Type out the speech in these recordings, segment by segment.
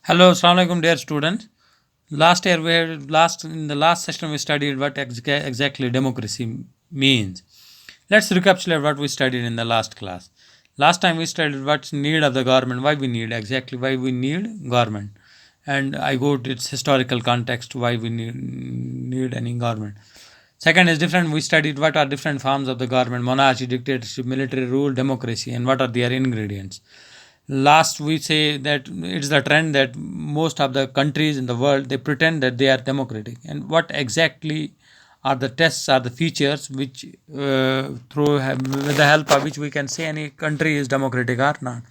Hello, Assalamu alaikum, dear students. Last year, in the last session, we studied what exactly democracy means. Let's recapitulate what we studied in the last class. Last time we studied what's need of the government, why we need government, and I go to its historical context, why we need any government. Second is different. We studied what are different forms of the government: monarchy, dictatorship, military rule, democracy, and what are their ingredients. Last we say that it's the trend that most of the countries in the world they pretend that they are democratic, and what exactly are the tests, are the features which with the help of which we can say any country is democratic or not.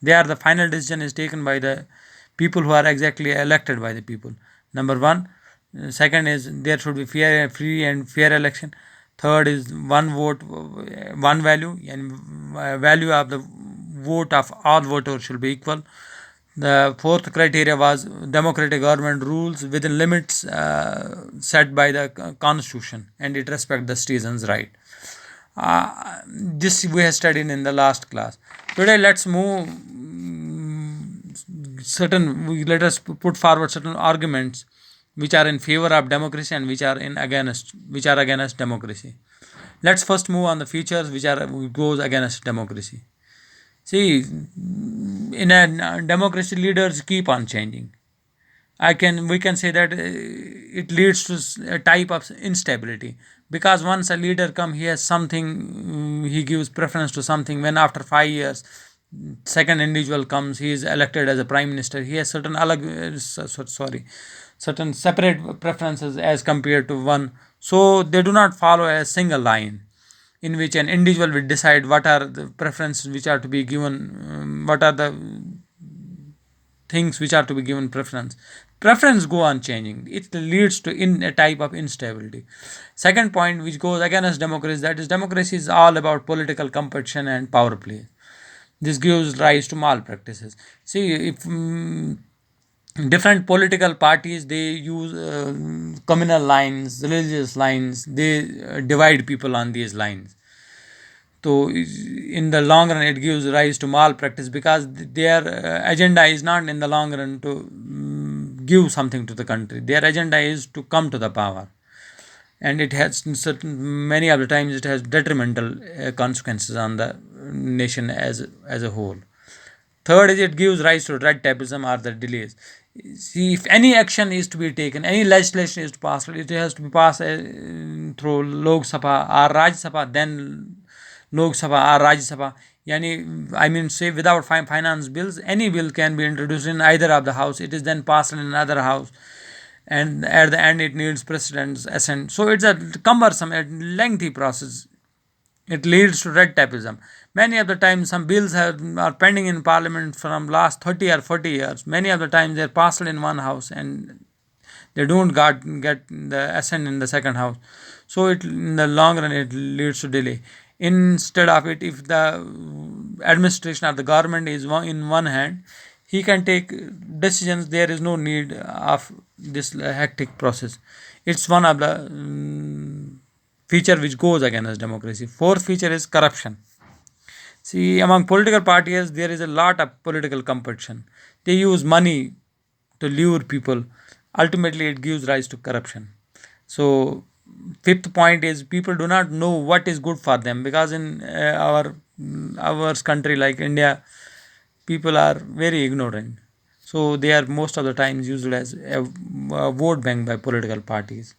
They are the final decision is taken by the people who are exactly elected by the people. Number one. Second is there should be free and fair election. Third is one vote, one value, and value of the vote of all voters should be equal. The fourth criteria was democratic government rules within limits set by the constitution, and it respect the citizens' right. This we have studied in the last class. Today, let's move let us put forward certain arguments which are in favor of democracy and which are against democracy. Let's first move on the features which are goes against democracy. See, in a democracy, leaders keep on changing. We can say that it leads to a type of instability, because once a leader come, he has something, he gives preference to something. When after 5 years, second individual comes, he is elected as a prime minister. He has certain separate preferences as compared to one. So they do not follow a single line in which an individual will decide what are the preferences which are to be given, what are the things which are to be given preference go on changing. It leads to in a type of instability. Second point which goes against democracy, that is democracy is all about political competition and power play. This gives rise to malpractices. See, if different political parties they use communal lines, religious lines, they divide people on these lines. So in the long run, it gives rise to malpractice, because their agenda is not in the long run to give something to the country. Their agenda is to come to the power, and it has many of the times it has detrimental consequences on the nation as a whole. Third is it gives rise to red tapeism or the delays. See, if any action is to be taken, any legislation is to pass, it has to be passed through Lok Sabha or Rajya Sabha, then Lok Sabha or Rajya Sabha. I mean, say without finance bills, any bill can be introduced in either of the house. It is then passed in another house, and at the end, it needs president's assent. So it's a cumbersome, a lengthy process. It leads to red tapeism. Many of the times, some bills are pending in parliament from last 30 or 40 years. Many of the times, they're passed in one house and they don't get the assent in the second house. So in the long run, it leads to delay. Instead of it, if the administration of the government is in one hand, he can take decisions. There is no need of this hectic process. It's one of the feature which goes against democracy. Fourth feature is corruption. See, among political parties, there is a lot of political competition. They use money to lure people. Ultimately, it gives rise to corruption. So, fifth point is people do not know what is good for them, because in our country like India, people are very ignorant. So they are most of the times used as a vote bank by political parties.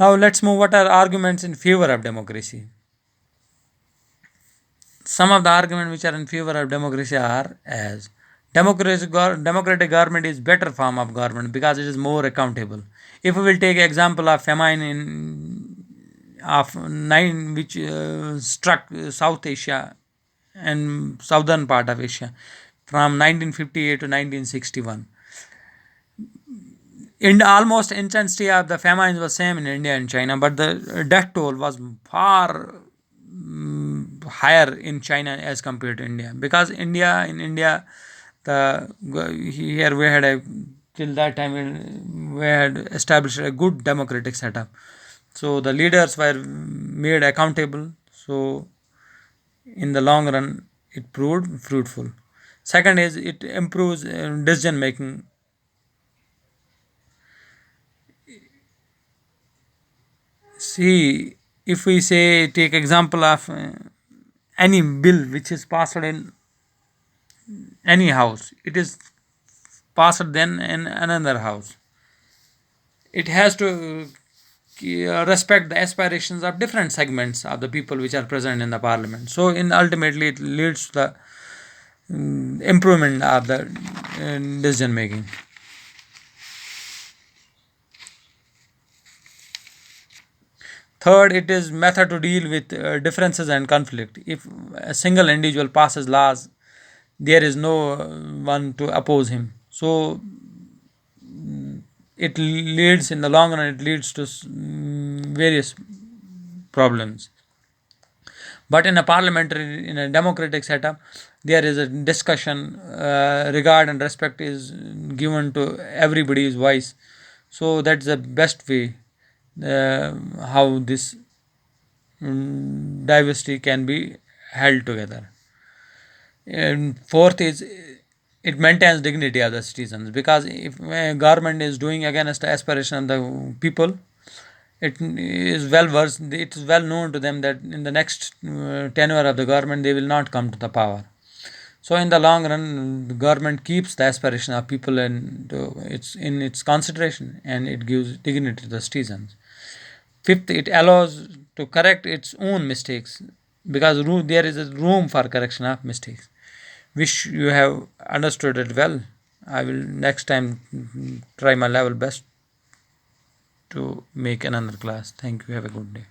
Now let's move what are arguments in favor of democracy. Some of the arguments which are in favor of democracy are as democratic government is better form of government because it is more accountable. If we will take example of famine in of nine which struck South Asia and southern part of Asia from 1958 to 1961. In almost intensity of the famine was same in India and China, but the death toll was far higher in China as compared to India, because in India the here we had a till that time we had established a good democratic setup, so the leaders were made accountable. So in the long run, it proved fruitful. Second is it improves decision making. See, if we say take example of any bill which is passed in any house, it is passed then in another house. It has to respect the aspirations of different segments of the people which are present in the parliament. So, in ultimately, it leads to the improvement of the decision making. Third, it is method to deal with differences and conflict. If a single individual passes laws, there is no one to oppose him. So it leads in the long run. It leads to various problems. But in a parliamentary, in a democratic setup, there is a discussion, regard and respect is given to everybody's voice. So that's the best way how this diversity can be held together. And fourth is it maintains dignity of the citizens, because if a government is doing against the aspiration of the people, it is well known to them that in the next tenure of the government they will not come to the power. So in the long run, the government keeps the aspiration of people and it's in its consideration, and it gives dignity to the citizens. Fifth, it allows to correct its own mistakes, because there is a room for correction of mistakes. Wish you have understood it well. I will next time try my level best to make another class. Thank you. Have a good day.